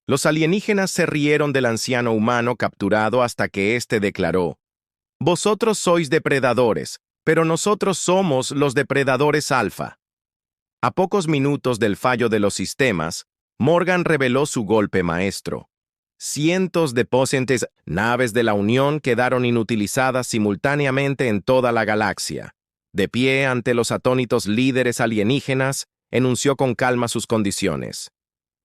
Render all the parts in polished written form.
Los alienígenas se rieron del anciano humano capturado hasta que éste declaró: «Vosotros sois depredadores, pero nosotros somos los depredadores alfa». A pocos minutos del fallo de los sistemas, Morgan reveló su golpe maestro. Cientos de potentes naves de la Unión quedaron inutilizadas simultáneamente en toda la galaxia. De pie ante los atónitos líderes alienígenas, enunció con calma sus condiciones.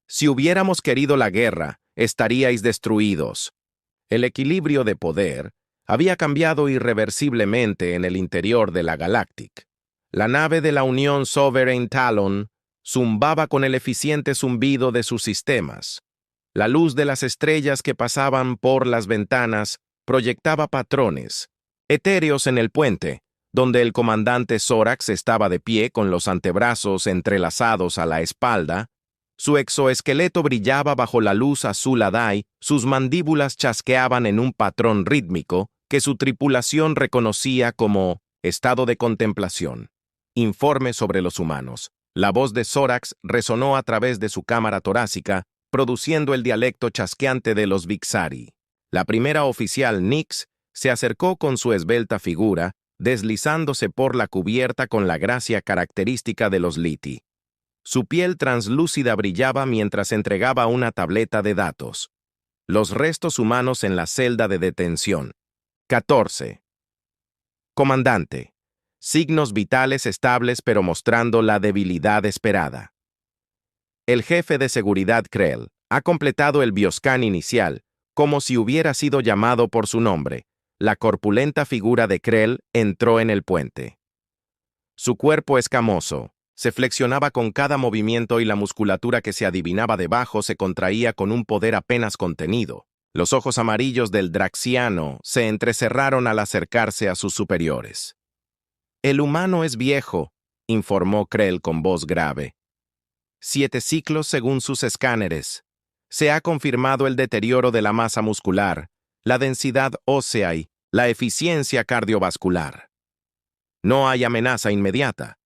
Si hubiéramos querido la guerra, estaríais destruidos. El equilibrio de poder había cambiado irreversiblemente en el interior de la Galactic. La nave de la Unión Sovereign Talon zumbaba con el eficiente zumbido de sus sistemas. La luz de las estrellas que pasaban por las ventanas proyectaba patrones etéreos en el puente, donde el comandante Zorax estaba de pie con los antebrazos entrelazados a la espalda. Su exoesqueleto brillaba bajo la luz azul Adai, sus mandíbulas chasqueaban en un patrón rítmico que su tripulación reconocía como estado de contemplación. Informe sobre los humanos. La voz de Zorax resonó a través de su cámara torácica, produciendo el dialecto chasqueante de los Vixari. La primera oficial, Nyx, se acercó con su esbelta figura, deslizándose por la cubierta con la gracia característica de los Liti. Su piel translúcida brillaba mientras entregaba una tableta de datos. Los restos humanos en la celda de detención. 14. Comandante. Signos vitales estables pero mostrando la debilidad esperada. El jefe de seguridad Krell ha completado el bioscan inicial, como si hubiera sido llamado por su nombre. La corpulenta figura de Krell entró en el puente. Su cuerpo escamoso se flexionaba con cada movimiento y la musculatura que se adivinaba debajo se contraía con un poder apenas contenido. Los ojos amarillos del Draxiano se entrecerraron al acercarse a sus superiores. «El humano es viejo», informó Krell con voz grave. 7 ciclos según sus escáneres. Se ha confirmado el deterioro de la masa muscular, la densidad ósea y la eficiencia cardiovascular. No hay amenaza inmediata.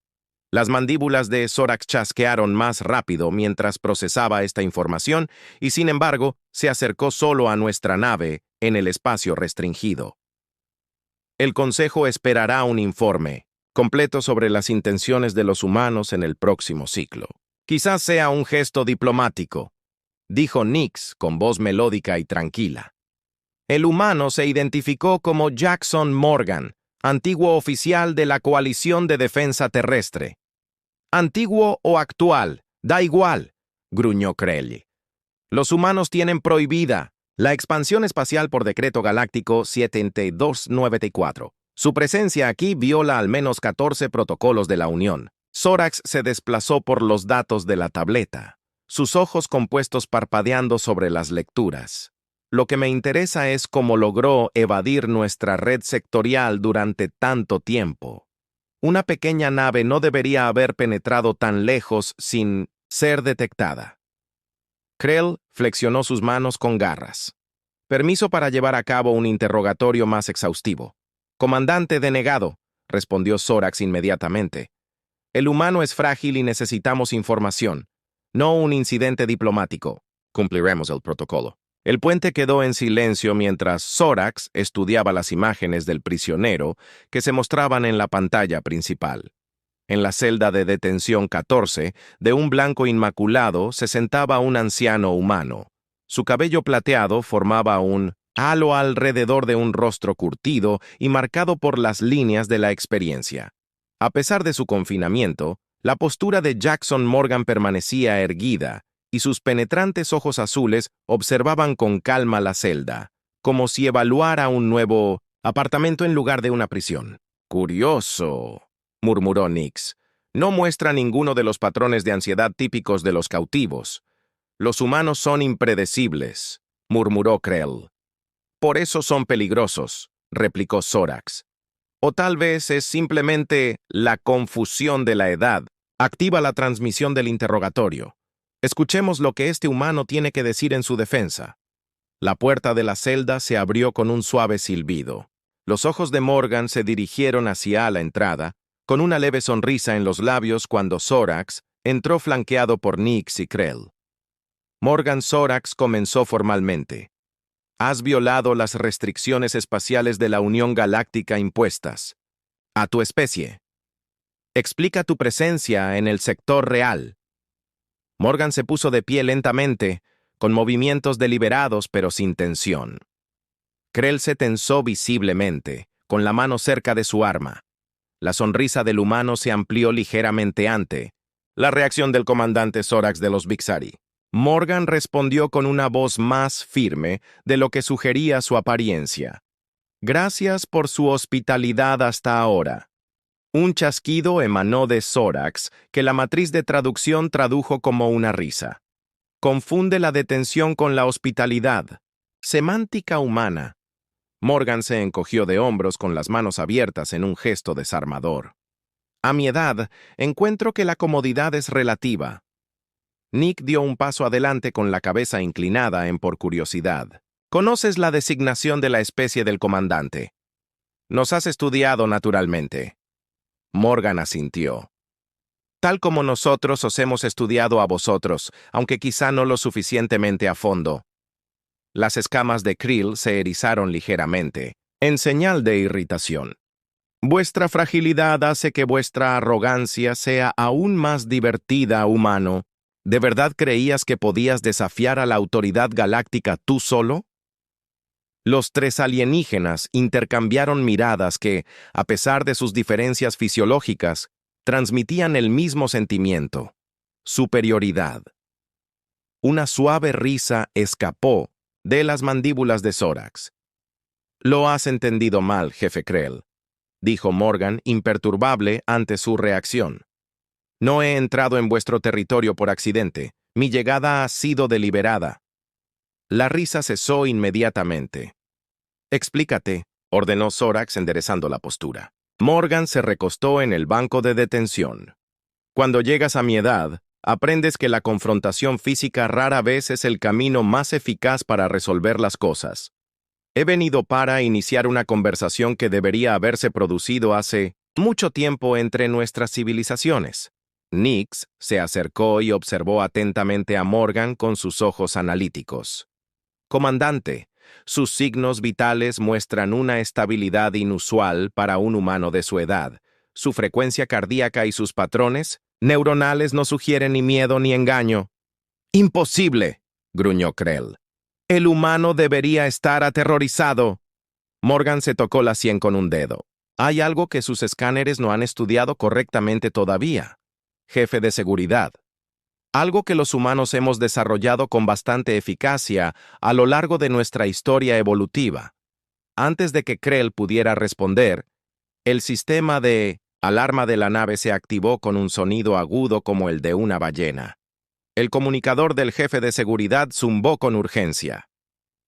Las mandíbulas de Zorax chasquearon más rápido mientras procesaba esta información y, sin embargo, se acercó solo a nuestra nave en el espacio restringido. El Consejo esperará un informe completo sobre las intenciones de los humanos en el próximo ciclo. Quizás sea un gesto diplomático, dijo Nyx con voz melódica y tranquila. El humano se identificó como Jackson Morgan, antiguo oficial de la Coalición de Defensa Terrestre. Antiguo o actual, da igual, gruñó Krell. Los humanos tienen prohibida la expansión espacial por decreto galáctico 7294. Su presencia aquí viola al menos 14 protocolos de la Unión. Zorax se desplazó por los datos de la tableta, sus ojos compuestos parpadeando sobre las lecturas. Lo que me interesa es cómo logró evadir nuestra red sectorial durante tanto tiempo. Una pequeña nave no debería haber penetrado tan lejos sin ser detectada. Krell flexionó sus manos con garras. Permiso para llevar a cabo un interrogatorio más exhaustivo. Comandante denegado, respondió Zorax inmediatamente. El humano es frágil y necesitamos información, no un incidente diplomático. Cumpliremos el protocolo. El puente quedó en silencio mientras Zorax estudiaba las imágenes del prisionero que se mostraban en la pantalla principal. En la celda de detención 14, de un blanco inmaculado, se sentaba un anciano humano. Su cabello plateado formaba un halo alrededor de un rostro curtido y marcado por las líneas de la experiencia. A pesar de su confinamiento, la postura de Jackson Morgan permanecía erguida y sus penetrantes ojos azules observaban con calma la celda, como si evaluara un nuevo apartamento en lugar de una prisión. «Curioso», murmuró Nyx. «No muestra ninguno de los patrones de ansiedad típicos de los cautivos. Los humanos son impredecibles», murmuró Krell. «Por eso son peligrosos», replicó Zorax. «O tal vez es simplemente la confusión de la edad. Activa la transmisión del interrogatorio. Escuchemos lo que este humano tiene que decir en su defensa». La puerta de la celda se abrió con un suave silbido. Los ojos de Morgan se dirigieron hacia la entrada, con una leve sonrisa en los labios cuando Zorax entró flanqueado por Nyx y Krell. Morgan Sorax comenzó formalmente. Has violado las restricciones espaciales de la Unión Galáctica impuestas a tu especie. Explica tu presencia en el sector real. Morgan se puso de pie lentamente, con movimientos deliberados pero sin tensión. Krell se tensó visiblemente, con la mano cerca de su arma. La sonrisa del humano se amplió ligeramente ante la reacción del comandante Sorax de los Vixari. Morgan respondió con una voz más firme de lo que sugería su apariencia. Gracias por su hospitalidad hasta ahora. Un chasquido emanó de Sorax, que la matriz de traducción tradujo como una risa. Confunde la detención con la hospitalidad. Semántica humana. Morgan se encogió de hombros con las manos abiertas en un gesto desarmador. A mi edad, encuentro que la comodidad es relativa. Nick dio un paso adelante con la cabeza inclinada por curiosidad. ¿Conoces la designación de la especie del comandante? Nos has estudiado naturalmente. Morgan asintió. Tal como nosotros os hemos estudiado a vosotros, aunque quizá no lo suficientemente a fondo. Las escamas de Krill se erizaron ligeramente, en señal de irritación. Vuestra fragilidad hace que vuestra arrogancia sea aún más divertida, humano. ¿De verdad creías que podías desafiar a la autoridad galáctica tú solo? Los tres alienígenas intercambiaron miradas que, a pesar de sus diferencias fisiológicas, transmitían el mismo sentimiento: superioridad. Una suave risa escapó de las mandíbulas de Sorax. Lo has entendido mal, jefe Krell, dijo Morgan, imperturbable ante su reacción. No he entrado en vuestro territorio por accidente. Mi llegada ha sido deliberada. La risa cesó inmediatamente. Explícate, ordenó Sorax enderezando la postura. Morgan se recostó en el banco de detención. Cuando llegas a mi edad, aprendes que la confrontación física rara vez es el camino más eficaz para resolver las cosas. He venido para iniciar una conversación que debería haberse producido hace mucho tiempo entre nuestras civilizaciones. Nix se acercó y observó atentamente a Morgan con sus ojos analíticos. Comandante, sus signos vitales muestran una estabilidad inusual para un humano de su edad. Su frecuencia cardíaca y sus patrones neuronales no sugieren ni miedo ni engaño. ¡Imposible!, gruñó Krell. El humano debería estar aterrorizado. Morgan se tocó la sien con un dedo. Hay algo que sus escáneres no han estudiado correctamente todavía. Jefe de seguridad. Algo que los humanos hemos desarrollado con bastante eficacia a lo largo de nuestra historia evolutiva. Antes de que Krell pudiera responder, el sistema de alarma de la nave se activó con un sonido agudo como el de una ballena. El comunicador del jefe de seguridad zumbó con urgencia.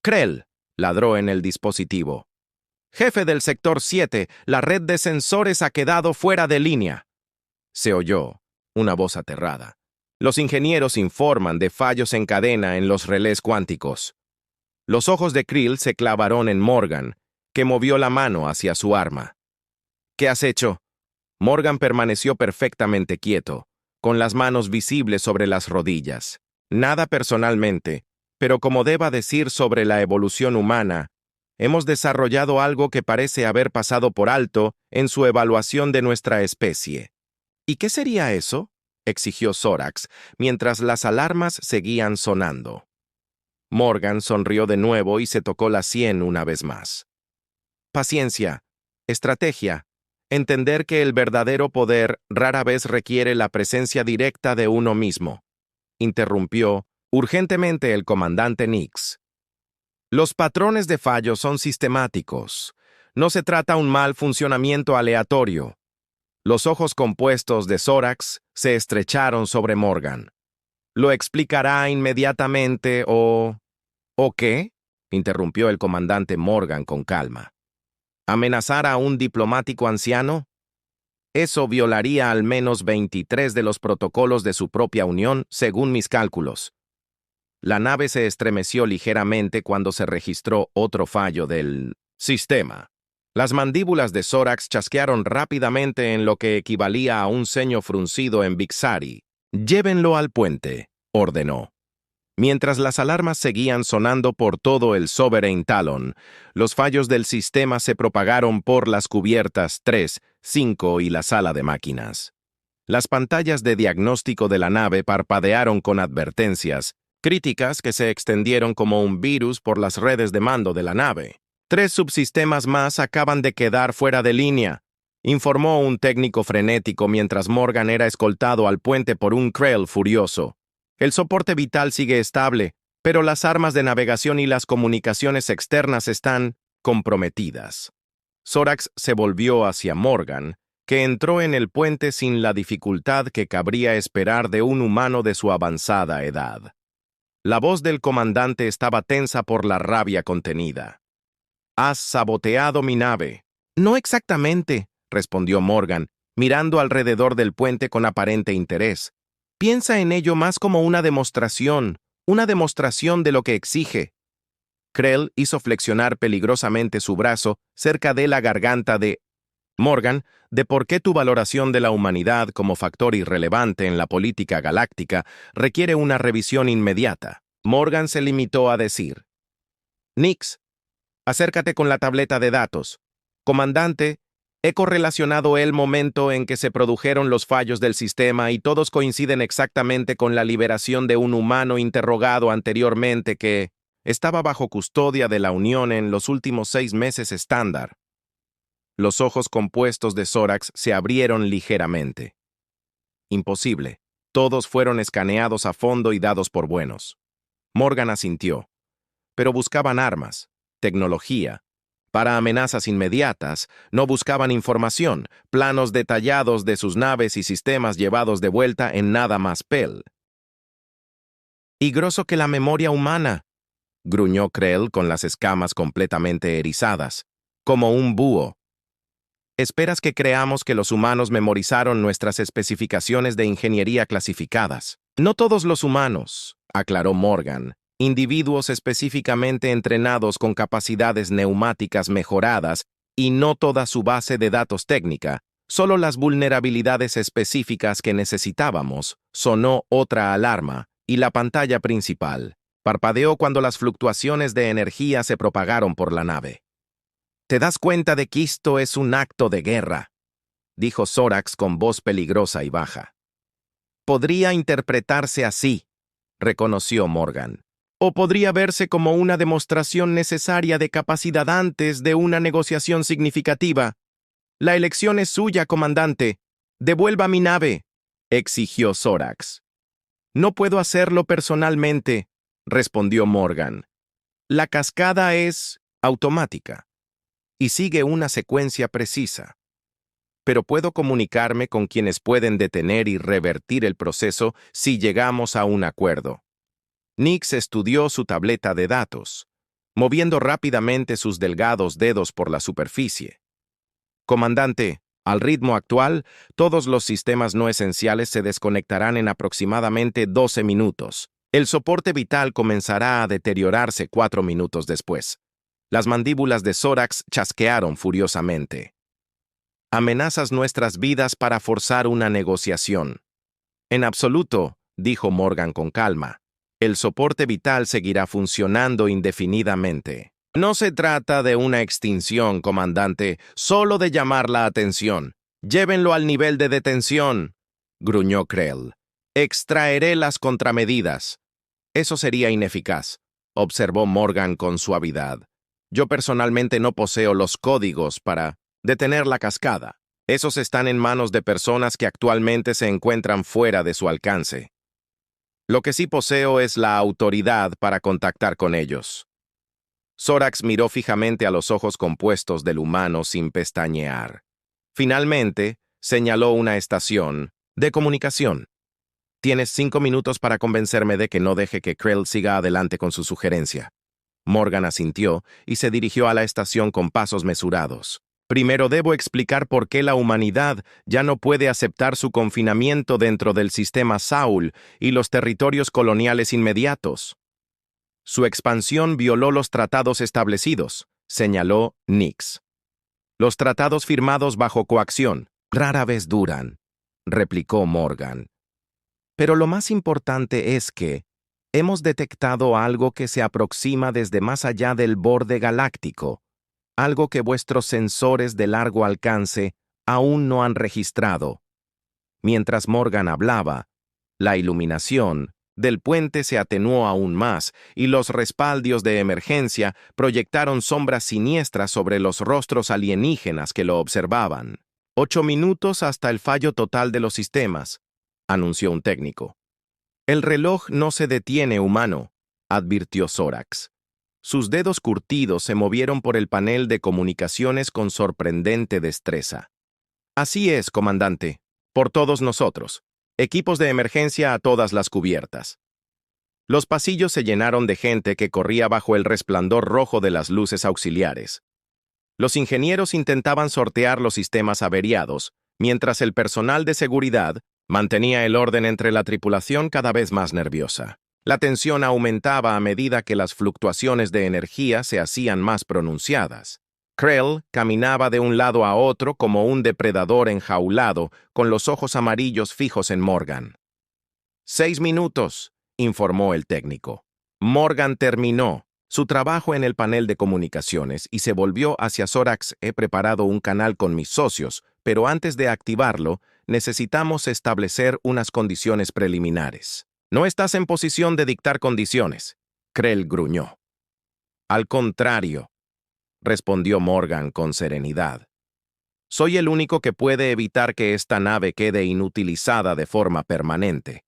Krell, ladró en el dispositivo. Jefe del sector 7, la red de sensores ha quedado fuera de línea. Se oyó una voz aterrada. Los ingenieros informan de fallos en cadena en los relés cuánticos. Los ojos de Krell se clavaron en Morgan, que movió la mano hacia su arma. ¿Qué has hecho? Morgan permaneció perfectamente quieto, con las manos visibles sobre las rodillas. Nada personalmente, pero como deba decir sobre la evolución humana, hemos desarrollado algo que parece haber pasado por alto en su evaluación de nuestra especie. ¿Y qué sería eso?, exigió Sorax, mientras las alarmas seguían sonando. Morgan sonrió de nuevo y se tocó la sien una vez más. Paciencia, estrategia, entender que el verdadero poder rara vez requiere la presencia directa de uno mismo, interrumpió urgentemente el comandante Nix. Los patrones de fallo son sistemáticos. No se trata un mal funcionamiento aleatorio. Los ojos compuestos de Sorax se estrecharon sobre Morgan. ¿Lo explicará inmediatamente o qué?, interrumpió el comandante Morgan con calma. ¿Amenazar a un diplomático anciano? Eso violaría al menos 23 de los protocolos de su propia unión, según mis cálculos. La nave se estremeció ligeramente cuando se registró otro fallo del sistema. Las mandíbulas de Sorax chasquearon rápidamente en lo que equivalía a un ceño fruncido en Vixari. «Llévenlo al puente», ordenó. Mientras las alarmas seguían sonando por todo el Sovereign Talon, los fallos del sistema se propagaron por las cubiertas 3, 5 y la sala de máquinas. Las pantallas de diagnóstico de la nave parpadearon con advertencias, críticas que se extendieron como un virus por las redes de mando de la nave. 3 subsistemas más acaban de quedar fuera de línea, informó un técnico frenético mientras Morgan era escoltado al puente por un Krell furioso. El soporte vital sigue estable, pero las armas de navegación y las comunicaciones externas están comprometidas. Zorax se volvió hacia Morgan, que entró en el puente sin la dificultad que cabría esperar de un humano de su avanzada edad. La voz del comandante estaba tensa por la rabia contenida. «Has saboteado mi nave». «No exactamente», respondió Morgan, mirando alrededor del puente con aparente interés. «Piensa en ello más como una demostración de lo que exige». Krell hizo flexionar peligrosamente su brazo cerca de la garganta de Morgan, de por qué tu valoración de la humanidad como factor irrelevante en la política galáctica requiere una revisión inmediata. Morgan se limitó a decir: «Nix, acércate con la tableta de datos. Comandante, he correlacionado el momento en que se produjeron los fallos del sistema y todos coinciden exactamente con la liberación de un humano interrogado anteriormente que estaba bajo custodia de la Unión en los últimos 6 meses estándar». Los ojos compuestos de Zorax se abrieron ligeramente. Imposible. Todos fueron escaneados a fondo y dados por buenos. Morgan asintió. Pero buscaban armas, tecnología. Para amenazas inmediatas, no buscaban información, planos detallados de sus naves y sistemas llevados de vuelta en nada más Pell. «Y grosso que la memoria humana», gruñó Krell con las escamas completamente erizadas, como un búho. «¿Esperas que creamos que los humanos memorizaron nuestras especificaciones de ingeniería clasificadas?» «No todos los humanos», aclaró Morgan, «individuos específicamente entrenados con capacidades neumáticas mejoradas y no toda su base de datos técnica, solo las vulnerabilidades específicas que necesitábamos». Sonó otra alarma, y la pantalla principal parpadeó cuando las fluctuaciones de energía se propagaron por la nave. «¿Te das cuenta de que esto es un acto de guerra?», dijo Zorax con voz peligrosa y baja. «Podría interpretarse así», reconoció Morgan. «O podría verse como una demostración necesaria de capacidad antes de una negociación significativa. La elección es suya, comandante. Devuelva mi nave», exigió Zorax. «No puedo hacerlo personalmente», respondió Morgan. «La cascada es automática y sigue una secuencia precisa. Pero puedo comunicarme con quienes pueden detener y revertir el proceso si llegamos a un acuerdo». Nix estudió su tableta de datos, moviendo rápidamente sus delgados dedos por la superficie. «Comandante, al ritmo actual, todos los sistemas no esenciales se desconectarán en aproximadamente 12 minutos. El soporte vital comenzará a deteriorarse 4 minutos después». Las mandíbulas de Zorax chasquearon furiosamente. «¿Amenazas nuestras vidas para forzar una negociación?» «En absoluto», dijo Morgan con calma. «El soporte vital seguirá funcionando indefinidamente». «No se trata de una extinción, comandante, solo de llamar la atención. Llévenlo al nivel de detención», gruñó Krell. «Extraeré las contramedidas». «Eso sería ineficaz», observó Morgan con suavidad. «Yo personalmente no poseo los códigos para detener la cascada. Esos están en manos de personas que actualmente se encuentran fuera de su alcance. Lo que sí poseo es la autoridad para contactar con ellos». Zorax miró fijamente a los ojos compuestos del humano sin pestañear. Finalmente, señaló una estación de comunicación. «Tienes 5 minutos para convencerme de que no deje que Krell siga adelante con su sugerencia». Morgan asintió y se dirigió a la estación con pasos mesurados. «Primero debo explicar por qué la humanidad ya no puede aceptar su confinamiento dentro del sistema Saul y los territorios coloniales inmediatos. Su expansión violó los tratados establecidos», señaló Nix. «Los tratados firmados bajo coacción rara vez duran», replicó Morgan. «Pero lo más importante es que Hemos detectado algo que se aproxima desde más allá del borde galáctico, algo que vuestros sensores de largo alcance aún no han registrado. Mientras Morgan hablaba, la iluminación del puente se atenuó aún más y los respaldios de emergencia proyectaron sombras siniestras sobre los rostros alienígenas que lo observaban. 8 minutos hasta el fallo total de los sistemas, anunció un técnico. El reloj no se detiene, humano, advirtió Zorax. Sus dedos curtidos se movieron por el panel de comunicaciones con sorprendente destreza. Así es, comandante. Por todos nosotros. Equipos de emergencia a todas las cubiertas. Los pasillos se llenaron de gente que corría bajo el resplandor rojo de las luces auxiliares. Los ingenieros intentaban sortear los sistemas averiados, mientras el personal de seguridad mantenía el orden entre la tripulación cada vez más nerviosa. La tensión aumentaba a medida que las fluctuaciones de energía se hacían más pronunciadas. Krell caminaba de un lado a otro como un depredador enjaulado, con los ojos amarillos fijos en Morgan. 6 minutos, informó el técnico. Morgan terminó su trabajo en el panel de comunicaciones y se volvió hacia Zorax. He preparado un canal con mis socios, pero antes de activarlo, necesitamos establecer unas condiciones preliminares. No estás en posición de dictar condiciones, Krell gruñó. Al contrario, respondió Morgan con serenidad. Soy el único que puede evitar que esta nave quede inutilizada de forma permanente,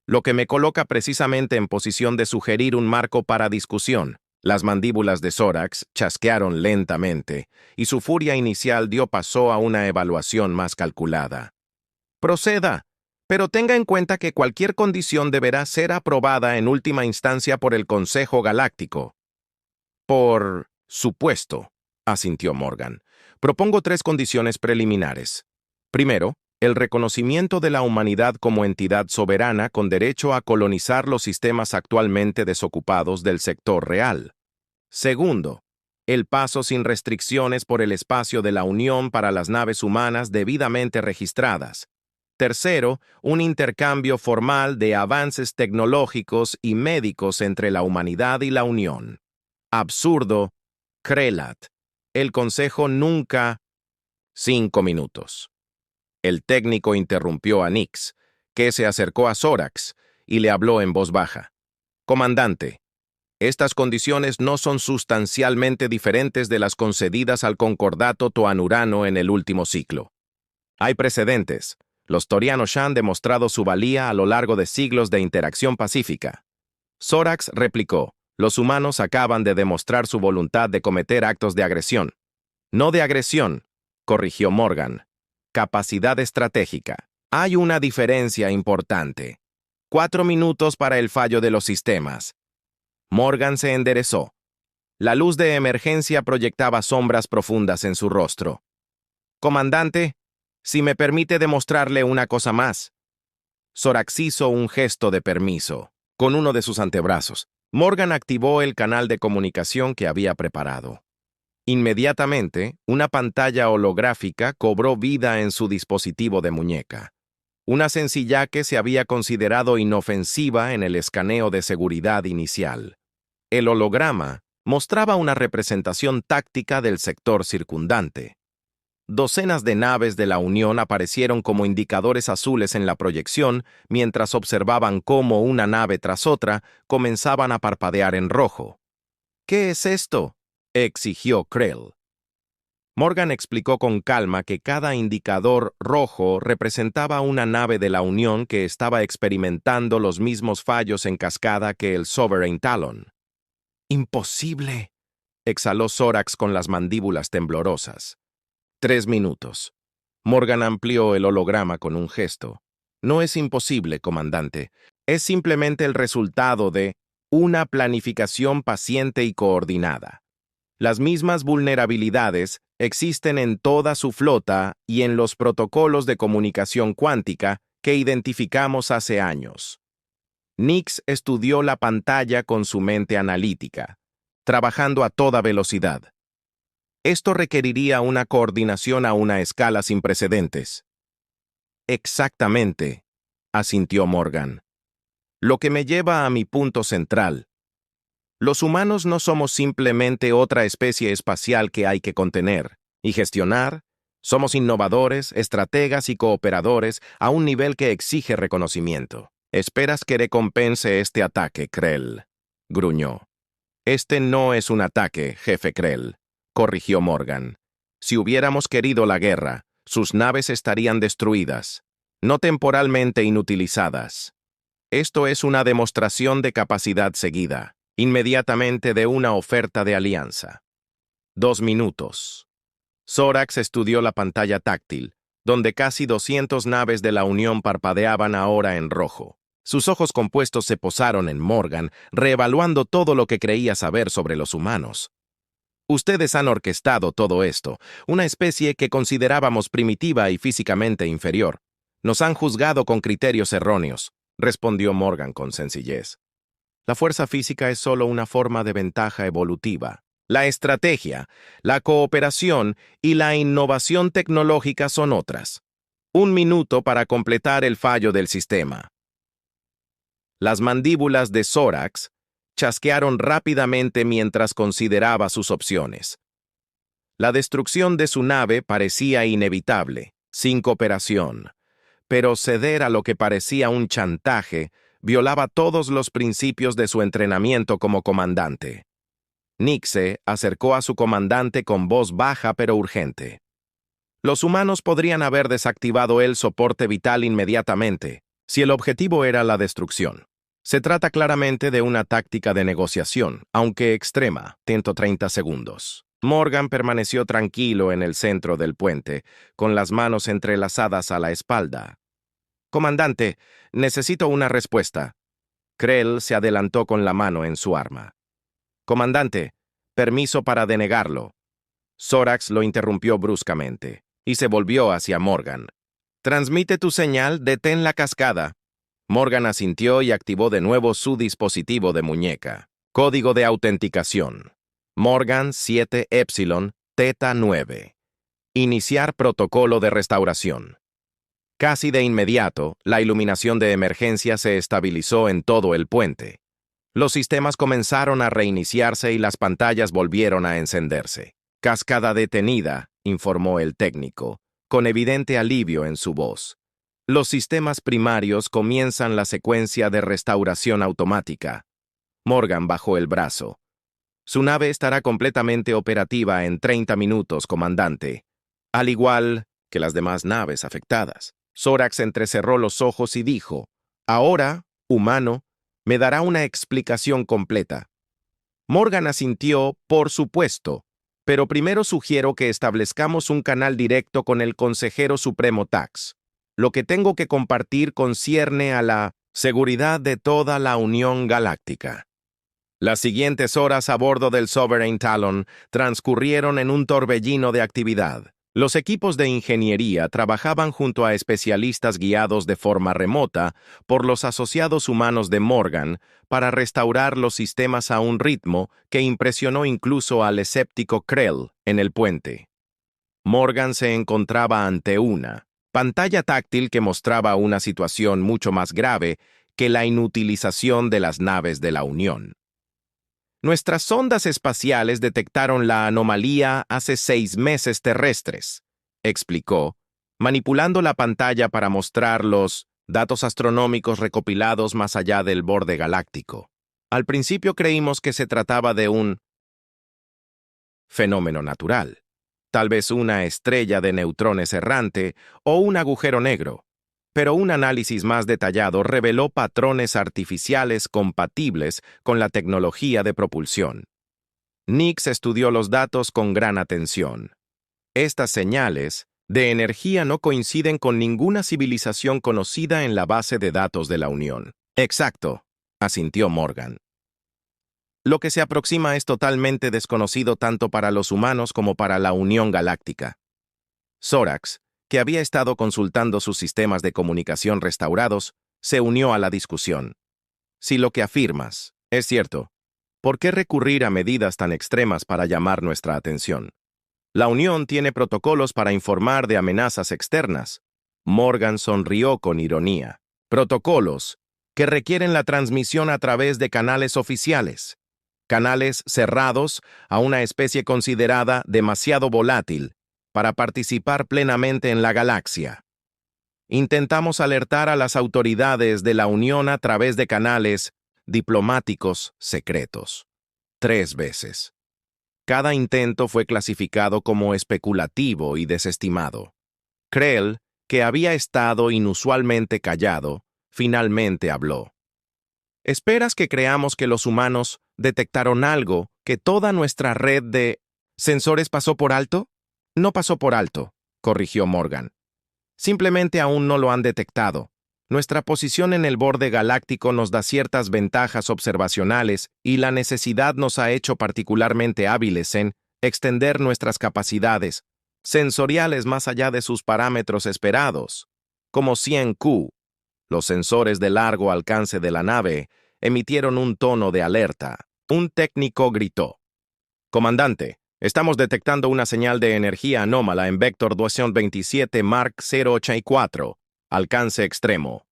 lo que me coloca precisamente en posición de sugerir un marco para discusión. Las mandíbulas de Zorax chasquearon lentamente, y su furia inicial dio paso a una evaluación más calculada. Proceda, pero tenga en cuenta que cualquier condición deberá ser aprobada en última instancia por el Consejo Galáctico. Por supuesto, asintió Morgan. Propongo 3 condiciones preliminares. Primero, el reconocimiento de la humanidad como entidad soberana con derecho a colonizar los sistemas actualmente desocupados del sector real. Segundo, el paso sin restricciones por el espacio de la Unión para las naves humanas debidamente registradas. Tercero, un intercambio formal de avances tecnológicos y médicos entre la humanidad y la Unión. Absurdo, Krelat. El Consejo nunca... 5 minutos. El técnico interrumpió a Nix, que se acercó a Zorax y le habló en voz baja. Comandante, estas condiciones no son sustancialmente diferentes de las concedidas al concordato toanurano en el último ciclo. Hay precedentes. Los Torianos han demostrado su valía a lo largo de siglos de interacción pacífica. Zorax replicó. Los humanos acaban de demostrar su voluntad de cometer actos de agresión. No de agresión, corrigió Morgan. Capacidad estratégica. Hay una diferencia importante. 4 minutos para el fallo de los sistemas. Morgan se enderezó. La luz de emergencia proyectaba sombras profundas en su rostro. Comandante, si me permite demostrarle una cosa más. Zorax hizo un gesto de permiso, con uno de sus antebrazos. Morgan activó el canal de comunicación que había preparado. Inmediatamente, una pantalla holográfica cobró vida en su dispositivo de muñeca. Una sencilla que se había considerado inofensiva en el escaneo de seguridad inicial. El holograma mostraba una representación táctica del sector circundante. Docenas de naves de la Unión aparecieron como indicadores azules en la proyección mientras observaban cómo una nave tras otra comenzaban a parpadear en rojo. ¿Qué es esto?, exigió Krell. Morgan explicó con calma que cada indicador rojo representaba una nave de la Unión que estaba experimentando los mismos fallos en cascada que el Sovereign Talon. «¡Imposible!», exhaló Zorax con las mandíbulas temblorosas. 3 minutos. Morgan amplió el holograma con un gesto. No es imposible, comandante. Es simplemente el resultado de una planificación paciente y coordinada. Las mismas vulnerabilidades existen en toda su flota y en los protocolos de comunicación cuántica que identificamos hace años. Nix estudió la pantalla con su mente analítica, trabajando a toda velocidad. Esto requeriría una coordinación a una escala sin precedentes. Exactamente, asintió Morgan. Lo que me lleva a mi punto central. Los humanos no somos simplemente otra especie espacial que hay que contener y gestionar. Somos innovadores, estrategas y cooperadores a un nivel que exige reconocimiento. ¿Esperas que recompense este ataque, Krell?, gruñó. Este no es un ataque, jefe Krell, corrigió Morgan. Si hubiéramos querido la guerra, sus naves estarían destruidas, no temporalmente inutilizadas. Esto es una demostración de capacidad seguida, inmediatamente de una oferta de alianza. 2 minutos. Zorax estudió la pantalla táctil, donde casi 200 naves de la Unión parpadeaban ahora en rojo. Sus ojos compuestos se posaron en Morgan, reevaluando todo lo que creía saber sobre los humanos. Ustedes han orquestado todo esto, una especie que considerábamos primitiva y físicamente inferior. Nos han juzgado con criterios erróneos, respondió Morgan con sencillez. La fuerza física es solo una forma de ventaja evolutiva. La estrategia, la cooperación y la innovación tecnológica son otras. 1 minuto para completar el fallo del sistema. Las mandíbulas de Zorax chasquearon rápidamente mientras consideraba sus opciones. La destrucción de su nave parecía inevitable, sin cooperación, pero ceder a lo que parecía un chantaje violaba todos los principios de su entrenamiento como comandante. Nick se acercó a su comandante con voz baja pero urgente. Los humanos podrían haber desactivado el soporte vital inmediatamente, si el objetivo era la destrucción. Se trata claramente de una táctica de negociación, aunque extrema. 130 segundos. Morgan permaneció tranquilo en el centro del puente, con las manos entrelazadas a la espalda. Comandante, necesito una respuesta. Krell se adelantó con la mano en su arma. Comandante, permiso para denegarlo. Zorax lo interrumpió bruscamente, y se volvió hacia Morgan. Transmite tu señal, detén la cascada. Morgan asintió y activó de nuevo su dispositivo de muñeca. Código de autenticación. Morgan 7 Epsilon Theta 9. Iniciar protocolo de restauración. Casi de inmediato, la iluminación de emergencia se estabilizó en todo el puente. Los sistemas comenzaron a reiniciarse y las pantallas volvieron a encenderse. Cascada detenida, informó el técnico, con evidente alivio en su voz. Los sistemas primarios comienzan la secuencia de restauración automática. Morgan bajó el brazo. Su nave estará completamente operativa en 30 minutos, comandante, al igual que las demás naves afectadas. Zorax entrecerró los ojos y dijo, ahora, humano, me dará una explicación completa. Morgan asintió, por supuesto, pero primero sugiero que establezcamos un canal directo con el consejero supremo Tax. Lo que tengo que compartir concierne a la seguridad de toda la Unión Galáctica. Las siguientes horas a bordo del Sovereign Talon transcurrieron en un torbellino de actividad. Los equipos de ingeniería trabajaban junto a especialistas guiados de forma remota por los asociados humanos de Morgan para restaurar los sistemas a un ritmo que impresionó incluso al escéptico Krell en el puente. Morgan se encontraba ante una pantalla táctil que mostraba una situación mucho más grave que la inutilización de las naves de la Unión. Nuestras sondas espaciales detectaron la anomalía hace 6 meses terrestres, explicó, manipulando la pantalla para mostrar los datos astronómicos recopilados más allá del borde galáctico. Al principio creímos que se trataba de un fenómeno natural, tal vez una estrella de neutrones errante o un agujero negro, pero un análisis más detallado reveló patrones artificiales compatibles con la tecnología de propulsión. Nix estudió los datos con gran atención. Estas señales de energía no coinciden con ninguna civilización conocida en la base de datos de la Unión. Exacto, asintió Morgan. Lo que se aproxima es totalmente desconocido tanto para los humanos como para la Unión Galáctica. Zorax, que había estado consultando sus sistemas de comunicación restaurados, se unió a la discusión. Si lo que afirmas es cierto, ¿por qué recurrir a medidas tan extremas para llamar nuestra atención? La Unión tiene protocolos para informar de amenazas externas. Morgan sonrió con ironía. Protocolos, que requieren la transmisión a través de canales oficiales, canales cerrados a una especie considerada demasiado volátil para participar plenamente en la galaxia. Intentamos alertar a las autoridades de la Unión a través de canales diplomáticos secretos. 3 veces. Cada intento fue clasificado como especulativo y desestimado. Krell, que había estado inusualmente callado, finalmente habló. ¿Esperas que creamos que los humanos detectaron algo que toda nuestra red de sensores pasó por alto? No pasó por alto, corrigió Morgan. Simplemente aún no lo han detectado. Nuestra posición en el borde galáctico nos da ciertas ventajas observacionales y la necesidad nos ha hecho particularmente hábiles en extender nuestras capacidades sensoriales más allá de sus parámetros esperados, como 100 Q. Los sensores de largo alcance de la nave emitieron un tono de alerta. Un técnico gritó: «Comandante, estamos detectando una señal de energía anómala en Vector 227 Mark 084, alcance extremo».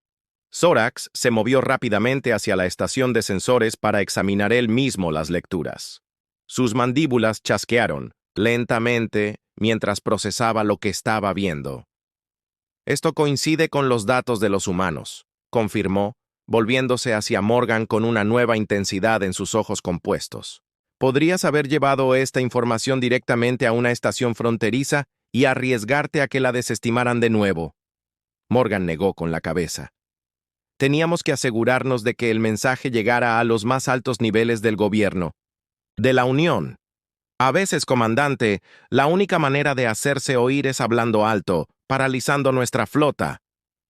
Zorax se movió rápidamente hacia la estación de sensores para examinar él mismo las lecturas. Sus mandíbulas chasquearon, lentamente, mientras procesaba lo que estaba viendo. «Esto coincide con los datos de los humanos», confirmó, volviéndose hacia Morgan con una nueva intensidad en sus ojos compuestos. «Podrías haber llevado esta información directamente a una estación fronteriza y arriesgarte a que la desestimaran de nuevo». Morgan negó con la cabeza. «Teníamos que asegurarnos de que el mensaje llegara a los más altos niveles del gobierno, de la Unión. A veces, comandante, la única manera de hacerse oír es hablando alto, paralizando nuestra flota»,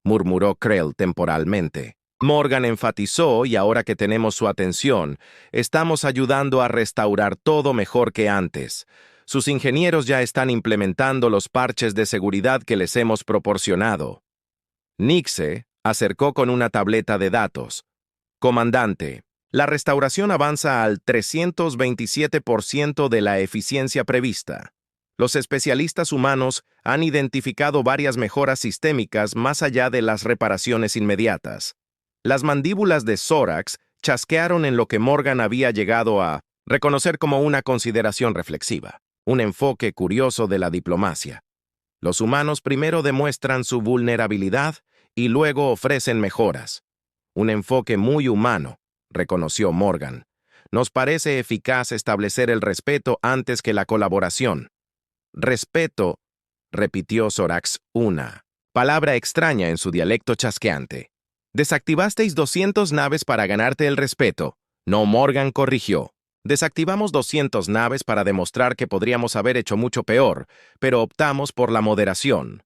murmuró Krell temporalmente. Morgan enfatizó, y ahora que tenemos su atención, estamos ayudando a restaurar todo mejor que antes. Sus ingenieros ya están implementando los parches de seguridad que les hemos proporcionado. Nixe acercó con una tableta de datos. «Comandante, la restauración avanza al 327% de la eficiencia prevista. Los especialistas humanos han identificado varias mejoras sistémicas más allá de las reparaciones inmediatas». Las mandíbulas de Zorax chasquearon en lo que Morgan había llegado a reconocer como una consideración reflexiva, un enfoque curioso de la diplomacia. Los humanos primero demuestran su vulnerabilidad y luego ofrecen mejoras. Un enfoque muy humano, reconoció Morgan. Nos parece eficaz establecer el respeto antes que la colaboración. Respeto, repitió Zorax, una palabra extraña en su dialecto chasqueante. Desactivasteis 200 naves para ganarte el respeto. No, Morgan corrigió. Desactivamos 200 naves para demostrar que podríamos haber hecho mucho peor, pero optamos por la moderación.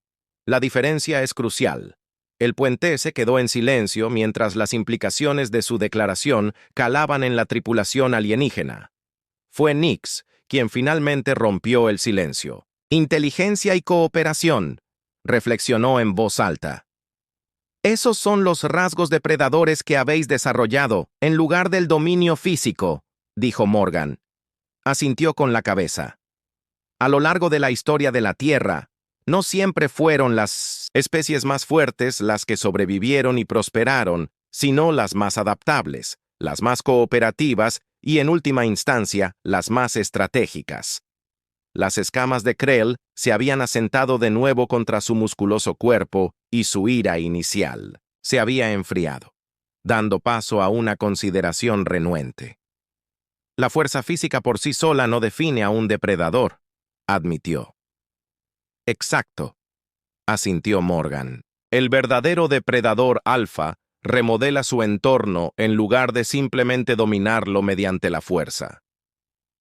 La diferencia es crucial. El puente se quedó en silencio mientras las implicaciones de su declaración calaban en la tripulación alienígena. Fue Nix quien finalmente rompió el silencio. «Inteligencia y cooperación», reflexionó en voz alta. «Esos son los rasgos depredadores que habéis desarrollado, en lugar del dominio físico», dijo Morgan. Asintió con la cabeza. «A lo largo de la historia de la Tierra, no siempre fueron las especies más fuertes las que sobrevivieron y prosperaron, sino las más adaptables, las más cooperativas y, en última instancia, las más estratégicas». Las escamas de Krell se habían asentado de nuevo contra su musculoso cuerpo y su ira inicial se había enfriado, dando paso a una consideración renuente. «La fuerza física por sí sola no define a un depredador», admitió. «Exacto», asintió Morgan. «El verdadero depredador alfa remodela su entorno en lugar de simplemente dominarlo mediante la fuerza».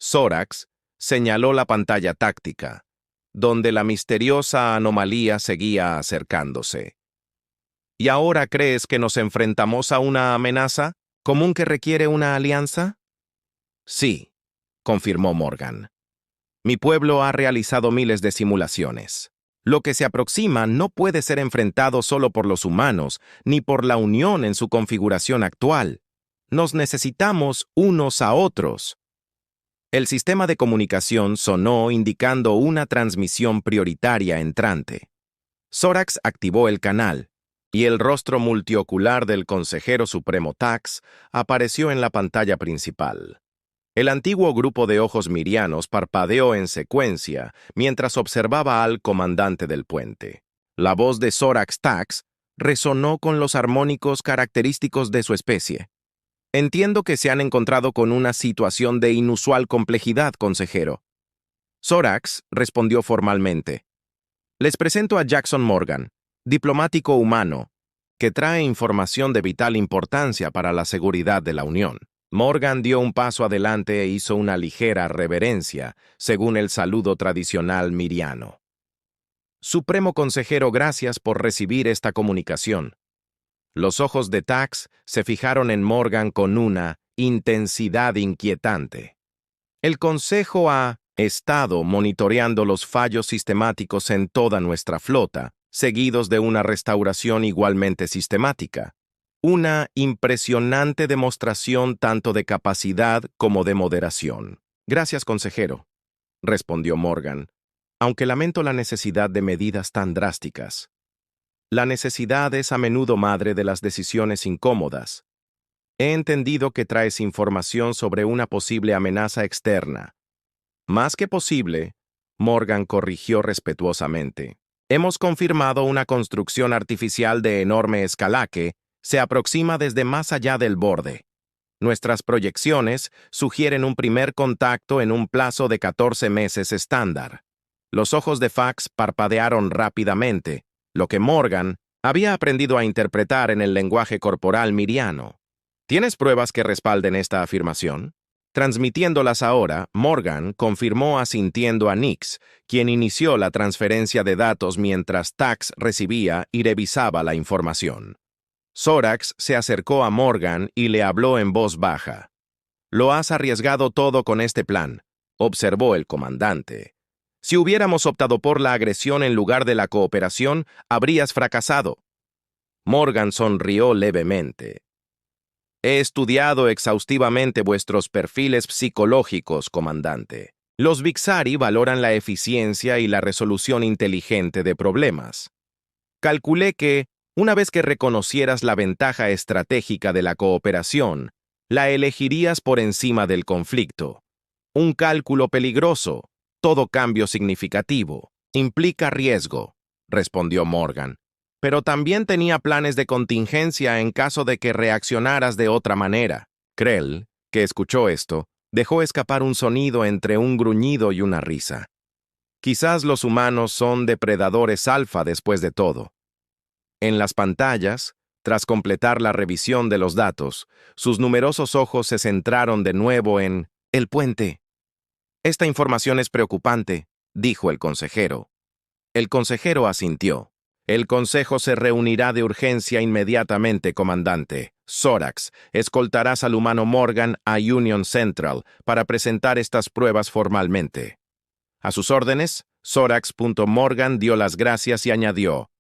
Zorax señaló la pantalla táctica, donde la misteriosa anomalía seguía acercándose. «¿Y ahora crees que nos enfrentamos a una amenaza común que requiere una alianza?» «Sí», confirmó Morgan. «Mi pueblo ha realizado miles de simulaciones. Lo que se aproxima no puede ser enfrentado solo por los humanos, ni por la Unión en su configuración actual. Nos necesitamos unos a otros». El sistema de comunicación sonó indicando una transmisión prioritaria entrante. Zorax activó el canal, y el rostro multiocular del consejero supremo Tax apareció en la pantalla principal. El antiguo grupo de ojos mirianos parpadeó en secuencia mientras observaba al comandante del puente. La voz de Zorax Tax resonó con los armónicos característicos de su especie. Entiendo que se han encontrado con una situación de inusual complejidad, consejero. Zorax respondió formalmente. Les presento a Jackson Morgan, diplomático humano, que trae información de vital importancia para la seguridad de la Unión. Morgan dio un paso adelante e hizo una ligera reverencia, según el saludo tradicional miriano. Supremo Consejero, gracias por recibir esta comunicación. Los ojos de Tax se fijaron en Morgan con una intensidad inquietante. El Consejo ha estado monitoreando los fallos sistemáticos en toda nuestra flota, seguidos de una restauración igualmente sistemática. Una impresionante demostración tanto de capacidad como de moderación. Gracias, consejero, respondió Morgan, aunque lamento la necesidad de medidas tan drásticas. La necesidad es a menudo madre de las decisiones incómodas. He entendido que traes información sobre una posible amenaza externa. Más que posible, Morgan corrigió respetuosamente. Hemos confirmado una construcción artificial de enorme escala que se aproxima desde más allá del borde. Nuestras proyecciones sugieren un primer contacto en un plazo de 14 meses estándar. Los ojos de Fax parpadearon rápidamente, lo que Morgan había aprendido a interpretar en el lenguaje corporal miriano. ¿Tienes pruebas que respalden esta afirmación? Transmitiéndolas ahora, Morgan confirmó asintiendo a Nix, quien inició la transferencia de datos mientras Tax recibía y revisaba la información. Zorax se acercó a Morgan y le habló en voz baja. «Lo has arriesgado todo con este plan», observó el comandante. «Si hubiéramos optado por la agresión en lugar de la cooperación, habrías fracasado». Morgan sonrió levemente. «He estudiado exhaustivamente vuestros perfiles psicológicos, comandante. Los Vixari valoran la eficiencia y la resolución inteligente de problemas. Calculé que, una vez que reconocieras la ventaja estratégica de la cooperación, la elegirías por encima del conflicto. Un cálculo peligroso, todo cambio significativo, implica riesgo», respondió Morgan. «Pero también tenía planes de contingencia en caso de que reaccionaras de otra manera». Krell, que escuchó esto, dejó escapar un sonido entre un gruñido y una risa. Quizás los humanos son depredadores alfa después de todo. En las pantallas, tras completar la revisión de los datos, sus numerosos ojos se centraron de nuevo en el puente. «Esta información es preocupante», dijo el consejero. El consejero asintió. «El consejo se reunirá de urgencia inmediatamente, comandante. Zorax, escoltarás al humano Morgan a Union Central para presentar estas pruebas formalmente». A sus órdenes, Zorax.Morgan dio las gracias y añadió: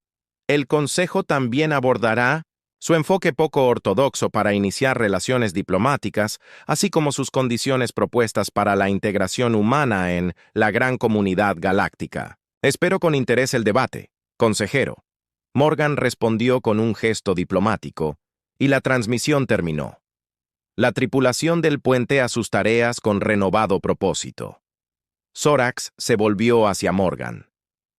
«El Consejo también abordará su enfoque poco ortodoxo para iniciar relaciones diplomáticas, así como sus condiciones propuestas para la integración humana en la gran comunidad galáctica. Espero con interés el debate, consejero». Morgan respondió con un gesto diplomático, y la transmisión terminó. La tripulación del puente a sus tareas con renovado propósito. Zorax se volvió hacia Morgan.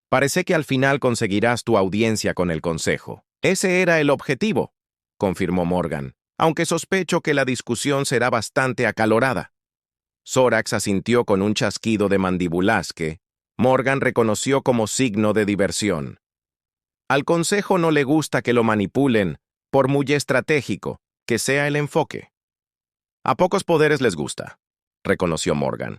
«Parece que al final conseguirás tu audiencia con el Consejo». «Ese era el objetivo», confirmó Morgan, «aunque sospecho que la discusión será bastante acalorada». Zorax asintió con un chasquido de mandíbulas que Morgan reconoció como signo de diversión. «Al Consejo no le gusta que lo manipulen, por muy estratégico que sea el enfoque». «A pocos poderes les gusta», reconoció Morgan.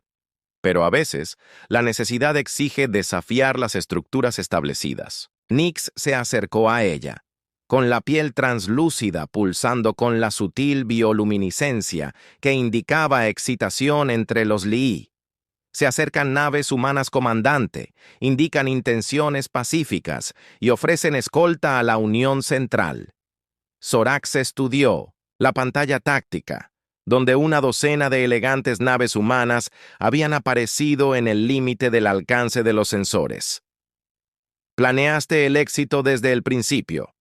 «Pero a veces, la necesidad exige desafiar las estructuras establecidas». Nix se acercó a ella, con la piel translúcida pulsando con la sutil bioluminiscencia que indicaba excitación entre los Lee. Se acercan naves humanas comandante, indican intenciones pacíficas y ofrecen escolta a la Unión Central. Zorax estudió la pantalla táctica, donde una docena de elegantes naves humanas habían aparecido en el límite del alcance de los sensores. «Planeaste el éxito desde el principio».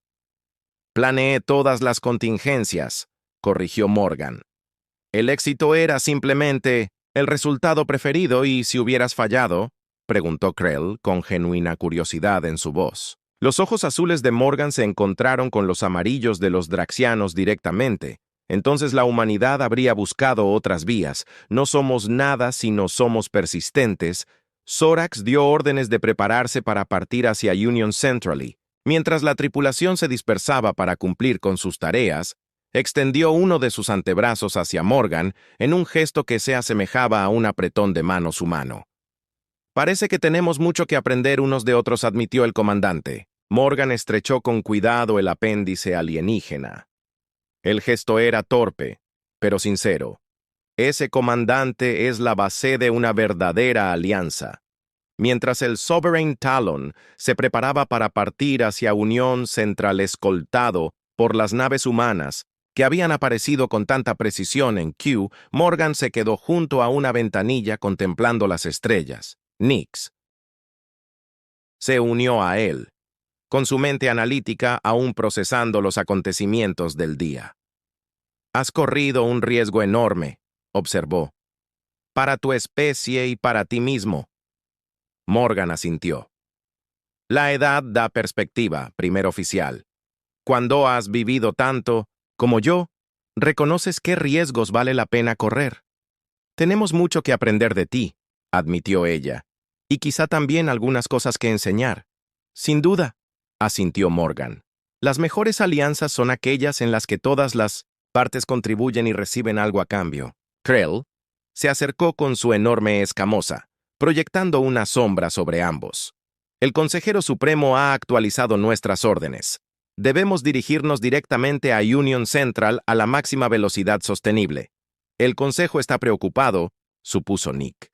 Planeé todas las contingencias, corrigió Morgan. El éxito era simplemente el resultado preferido y si hubieras fallado, preguntó Krell con genuina curiosidad en su voz. Los ojos azules de Morgan se encontraron con los amarillos de los draxianos directamente. Entonces la humanidad habría buscado otras vías. No somos nada si no somos persistentes. Zorax dio órdenes de prepararse para partir hacia Union Centrally. Mientras la tripulación se dispersaba para cumplir con sus tareas, extendió uno de sus antebrazos hacia Morgan en un gesto que se asemejaba a un apretón de manos humano. Parece que tenemos mucho que aprender unos de otros, admitió el comandante. Morgan estrechó con cuidado el apéndice alienígena. El gesto era torpe, pero sincero. Ese comandante es la base de una verdadera alianza. Mientras el Sovereign Talon se preparaba para partir hacia Unión Central escoltado por las naves humanas que habían aparecido con tanta precisión en Q, Morgan se quedó junto a una ventanilla contemplando las estrellas. Nix se unió a él, con su mente analítica aún procesando los acontecimientos del día. Has corrido un riesgo enorme, observó. Para tu especie y para ti mismo. Morgan asintió. La edad da perspectiva, primer oficial. Cuando has vivido tanto, como yo, reconoces qué riesgos vale la pena correr. Tenemos mucho que aprender de ti, admitió ella, y quizá también algunas cosas que enseñar. Sin duda, asintió Morgan. Las mejores alianzas son aquellas en las que todas las partes contribuyen y reciben algo a cambio. Krell se acercó con su enorme escamosa, proyectando una sombra sobre ambos. El consejero supremo ha actualizado nuestras órdenes. Debemos dirigirnos directamente a Union Central a la máxima velocidad sostenible. El consejo está preocupado, supuso Nick.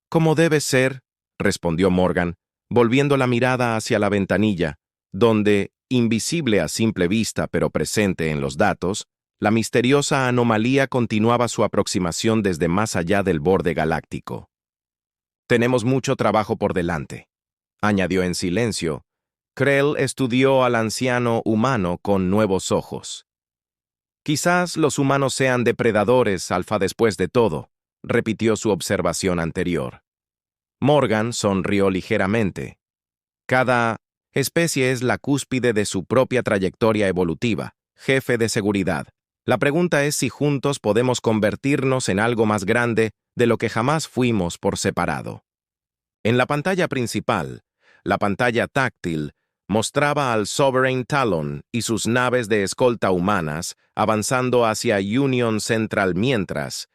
Como debe ser, respondió Morgan, volviendo la mirada hacia la ventanilla, donde, invisible a simple vista pero presente en los datos, la misteriosa anomalía continuaba su aproximación desde más allá del borde galáctico. Tenemos mucho trabajo por delante, añadió en silencio. Krell estudió al anciano humano con nuevos ojos. Quizás los humanos sean depredadores, Alfa, después de todo, repitió su observación anterior. Morgan sonrió ligeramente. Cada especie es la cúspide de su propia trayectoria evolutiva, jefe de seguridad. La pregunta es si juntos podemos convertirnos en algo más grande de lo que jamás fuimos por separado. En la pantalla principal, la pantalla táctil, mostraba al Sovereign Talon y sus naves de escolta humanas avanzando hacia Union Central mientras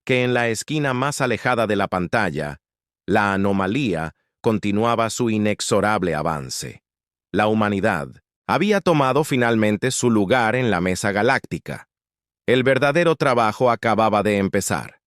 que en la esquina más alejada de la pantalla, la anomalía continuaba su inexorable avance. La humanidad había tomado finalmente su lugar en la mesa galáctica. El verdadero trabajo acababa de empezar.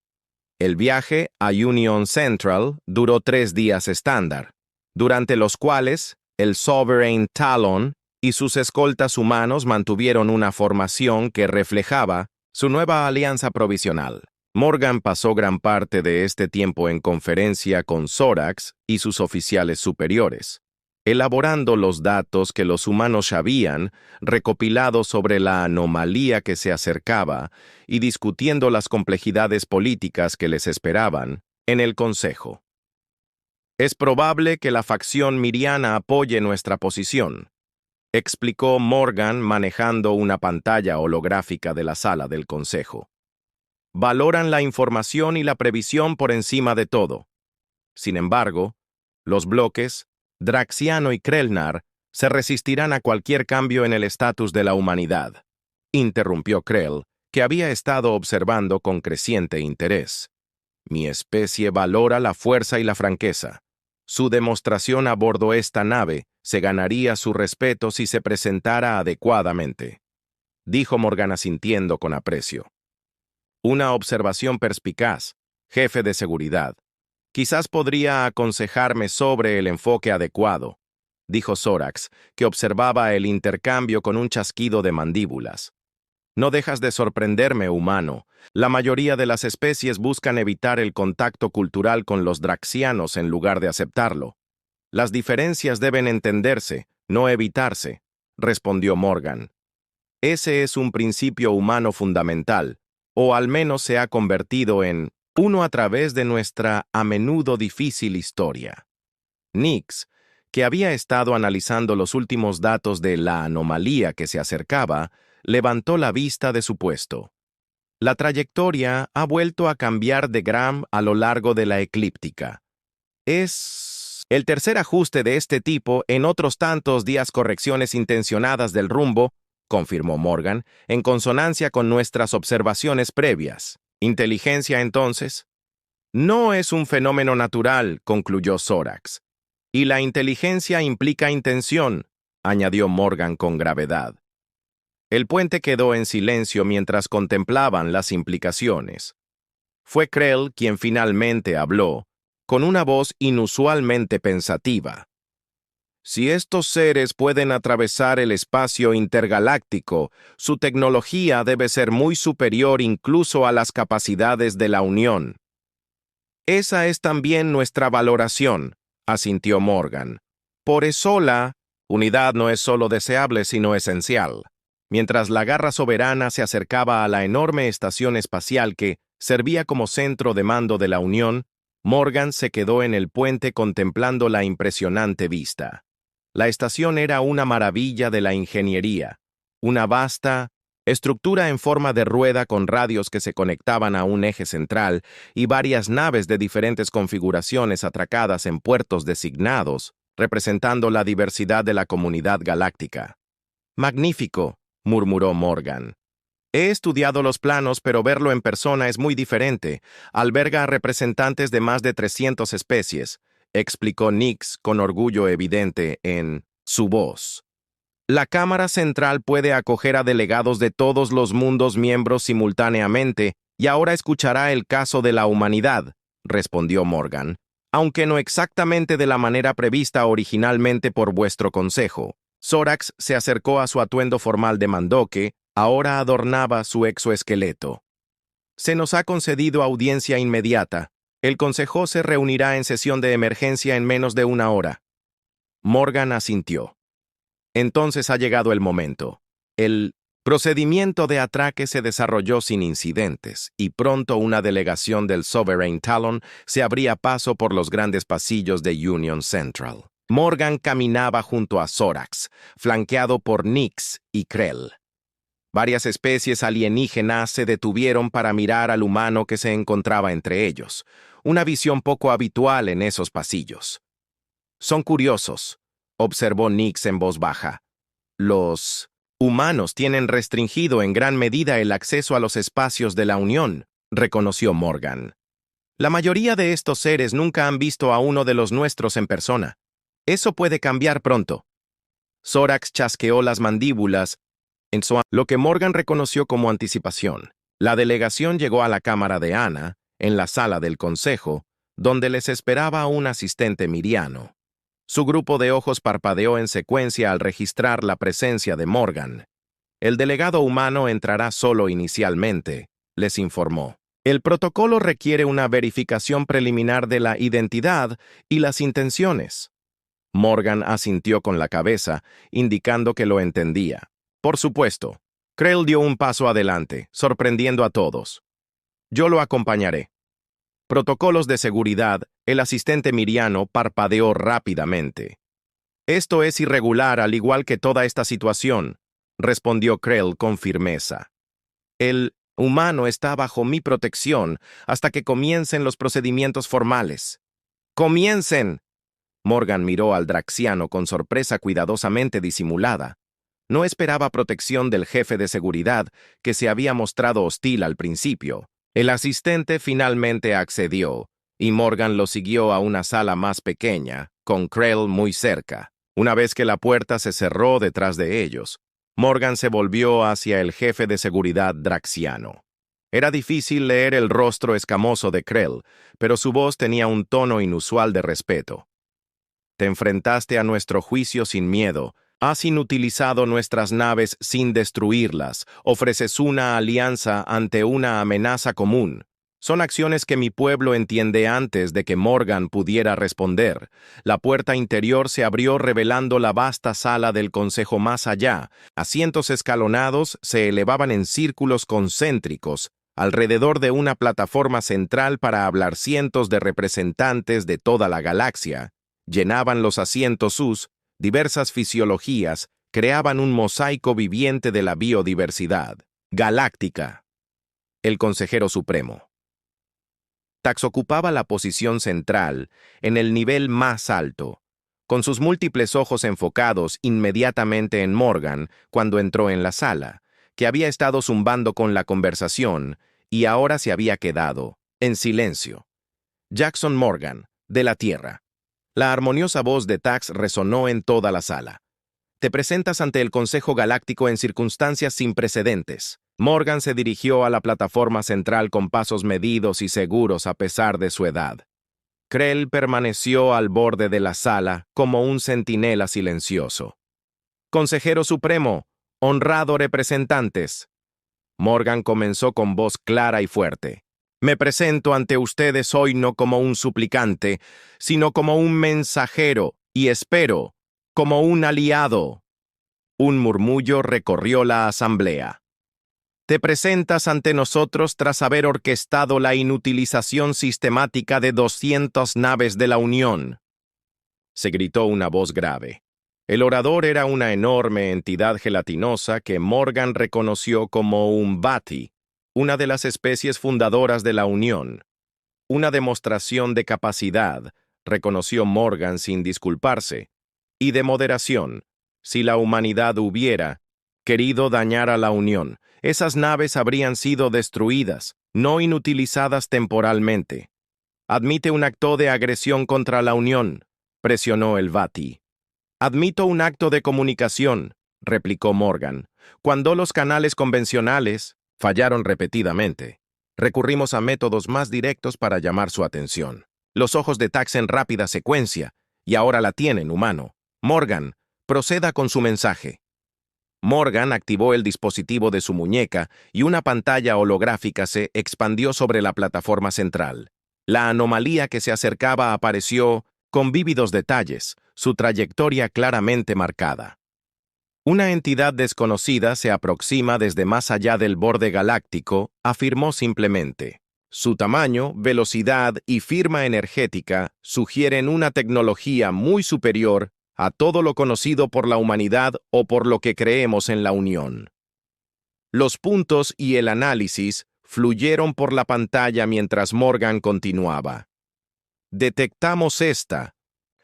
El viaje a Union Central duró 3 días estándar, durante los cuales el Sovereign Talon y sus escoltas humanos mantuvieron una formación que reflejaba su nueva alianza provisional. Morgan pasó gran parte de este tiempo en conferencia con Zorax y sus oficiales superiores, elaborando los datos que los humanos habían recopilado sobre la anomalía que se acercaba y discutiendo las complejidades políticas que les esperaban en el Consejo. Es probable que la facción miriana apoye nuestra posición, explicó Morgan manejando una pantalla holográfica de la sala del Consejo. Valoran la información y la previsión por encima de todo. Sin embargo, los bloques, Draxiano y Krellnar, se resistirán a cualquier cambio en el estatus de la humanidad, interrumpió Krell, que había estado observando con creciente interés. Mi especie valora la fuerza y la franqueza. Su demostración a bordo esta nave se ganaría su respeto si se presentara adecuadamente, dijo Morgan asintiendo con aprecio. Una observación perspicaz, jefe de seguridad. Quizás podría aconsejarme sobre el enfoque adecuado, dijo Zorax, que observaba el intercambio con un chasquido de mandíbulas. No dejas de sorprenderme, humano. La mayoría de las especies buscan evitar el contacto cultural con los draxianos en lugar de aceptarlo. Las diferencias deben entenderse, no evitarse, respondió Morgan. Ese es un principio humano fundamental, o al menos se ha convertido en uno a través de nuestra a menudo difícil historia. Nix, que había estado analizando los últimos datos de la anomalía que se acercaba, levantó la vista de su puesto. La trayectoria ha vuelto a cambiar de Gram a lo largo de la eclíptica. Es el tercer ajuste de este tipo en otros tantos días correcciones intencionadas del rumbo, confirmó Morgan, en consonancia con nuestras observaciones previas. ¿Inteligencia, entonces? No es un fenómeno natural, concluyó Sorax. Y la inteligencia implica intención, añadió Morgan con gravedad. El puente quedó en silencio mientras contemplaban las implicaciones. Fue Krell quien finalmente habló, con una voz inusualmente pensativa. Si estos seres pueden atravesar el espacio intergaláctico, su tecnología debe ser muy superior incluso a las capacidades de la Unión. Esa es también nuestra valoración, asintió Morgan. Por eso la unidad no es solo deseable, sino esencial. Mientras la garra soberana se acercaba a la enorme estación espacial que servía como centro de mando de la Unión, Morgan se quedó en el puente contemplando la impresionante vista. La estación era una maravilla de la ingeniería, una vasta estructura en forma de rueda con radios que se conectaban a un eje central y varias naves de diferentes configuraciones atracadas en puertos designados, representando la diversidad de la comunidad galáctica. Magnífico, murmuró Morgan. He estudiado los planos, pero verlo en persona es muy diferente. Alberga a representantes de más de 300 especies, explicó Nix con orgullo evidente en su voz. La Cámara Central puede acoger a delegados de todos los mundos miembros simultáneamente y ahora escuchará el caso de la humanidad, respondió Morgan, aunque no exactamente de la manera prevista originalmente por vuestro consejo. Sorax se acercó a su atuendo formal de mandoque, ahora adornaba su exoesqueleto. Se nos ha concedido audiencia inmediata. El consejo se reunirá en sesión de emergencia en menos de una hora. Morgan asintió. Entonces ha llegado el momento. El procedimiento de atraque se desarrolló sin incidentes, y pronto una delegación del Sovereign Talon se abría paso por los grandes pasillos de Union Central. Morgan caminaba junto a Sorax, flanqueado por Nix y Krell. Varias especies alienígenas se detuvieron para mirar al humano que se encontraba entre ellos, una visión poco habitual en esos pasillos. Son curiosos, observó Nix en voz baja. Los humanos tienen restringido en gran medida el acceso a los espacios de la Unión, reconoció Morgan. La mayoría de estos seres nunca han visto a uno de los nuestros en persona. Eso puede cambiar pronto. Sorax chasqueó las mandíbulas, lo que Morgan reconoció como anticipación. La delegación llegó a la cámara de Ana, en la sala del consejo, donde les esperaba un asistente miriano. Su grupo de ojos parpadeó en secuencia al registrar la presencia de Morgan. El delegado humano entrará solo inicialmente, les informó. El protocolo requiere una verificación preliminar de la identidad y las intenciones. Morgan asintió con la cabeza, indicando que lo entendía. Por supuesto. Krell dio un paso adelante, sorprendiendo a todos. Yo lo acompañaré. Protocolos de seguridad, el asistente miriano parpadeó rápidamente. Esto es irregular al igual que toda esta situación, respondió Krell con firmeza. El humano está bajo mi protección hasta que comiencen los procedimientos formales. ¡Comiencen! Morgan miró al draxiano con sorpresa cuidadosamente disimulada. No esperaba protección del jefe de seguridad, que se había mostrado hostil al principio. El asistente finalmente accedió, y Morgan lo siguió a una sala más pequeña, con Krell muy cerca. Una vez que la puerta se cerró detrás de ellos, Morgan se volvió hacia el jefe de seguridad draxiano. Era difícil leer el rostro escamoso de Krell, pero su voz tenía un tono inusual de respeto. Te enfrentaste a nuestro juicio sin miedo. Has inutilizado nuestras naves sin destruirlas. Ofreces una alianza ante una amenaza común. Son acciones que mi pueblo entiende antes de que Morgan pudiera responder. La puerta interior se abrió revelando la vasta sala del consejo más allá. Asientos escalonados se elevaban en círculos concéntricos, alrededor de una plataforma central para hablar cientos de representantes de toda la galaxia. Llenaban los asientos sus diversas fisiologías, creaban un mosaico viviente de la biodiversidad galáctica. El consejero supremo. Tax ocupaba la posición central, en el nivel más alto, con sus múltiples ojos enfocados inmediatamente en Morgan cuando entró en la sala, que había estado zumbando con la conversación y ahora se había quedado, en silencio. Jackson Morgan, de la Tierra. La armoniosa voz de Tax resonó en toda la sala. Te presentas ante el Consejo Galáctico en circunstancias sin precedentes. Morgan se dirigió a la plataforma central con pasos medidos y seguros a pesar de su edad. Krell permaneció al borde de la sala como un centinela silencioso. Consejero Supremo, honrado representantes. Morgan comenzó con voz clara y fuerte. Me presento ante ustedes hoy no como un suplicante, sino como un mensajero, y espero, como un aliado. Un murmullo recorrió la asamblea. Te presentas ante nosotros tras haber orquestado la inutilización sistemática de 200 naves de la Unión. Se gritó una voz grave. El orador era una enorme entidad gelatinosa que Morgan reconoció como un Bati, una de las especies fundadoras de la Unión. Una demostración de capacidad, reconoció Morgan sin disculparse, y de moderación. Si la humanidad hubiera querido dañar a la Unión, esas naves habrían sido destruidas, no inutilizadas temporalmente. Admite un acto de agresión contra la Unión, presionó el Bati. Admito un acto de comunicación, replicó Morgan. Cuando los canales convencionales fallaron repetidamente, recurrimos a métodos más directos para llamar su atención. Los ojos de Tax en rápida secuencia, y ahora la tienen, humano. Morgan, proceda con su mensaje. Morgan activó el dispositivo de su muñeca y una pantalla holográfica se expandió sobre la plataforma central. La anomalía que se acercaba apareció con vívidos detalles, su trayectoria claramente marcada. Una entidad desconocida se aproxima desde más allá del borde galáctico, afirmó simplemente. Su tamaño, velocidad y firma energética sugieren una tecnología muy superior a todo lo conocido por la humanidad o por lo que creemos en la Unión. Los puntos y el análisis fluyeron por la pantalla mientras Morgan continuaba. Detectamos esta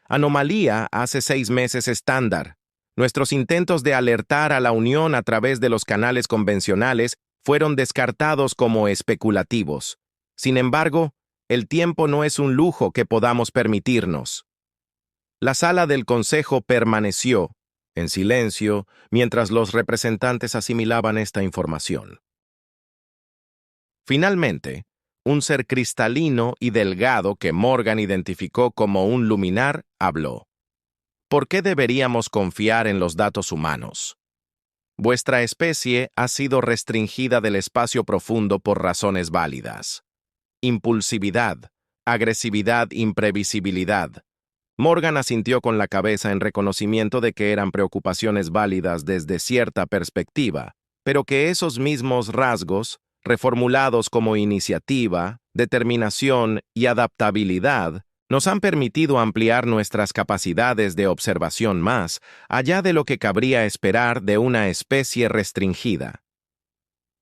anomalía hace 6 meses estándar. Nuestros intentos de alertar a la Unión a través de los canales convencionales fueron descartados como especulativos. Sin embargo, el tiempo no es un lujo que podamos permitirnos. La sala del consejo permaneció, en silencio, mientras los representantes asimilaban esta información. Finalmente, un ser cristalino y delgado que Morgan identificó como un luminar habló. ¿Por qué deberíamos confiar en los datos humanos? Vuestra especie ha sido restringida del espacio profundo por razones válidas. Impulsividad, agresividad, imprevisibilidad. Morgan asintió con la cabeza en reconocimiento de que eran preocupaciones válidas desde cierta perspectiva, pero que esos mismos rasgos, reformulados como iniciativa, determinación y adaptabilidad, nos han permitido ampliar nuestras capacidades de observación más allá de lo que cabría esperar de una especie restringida.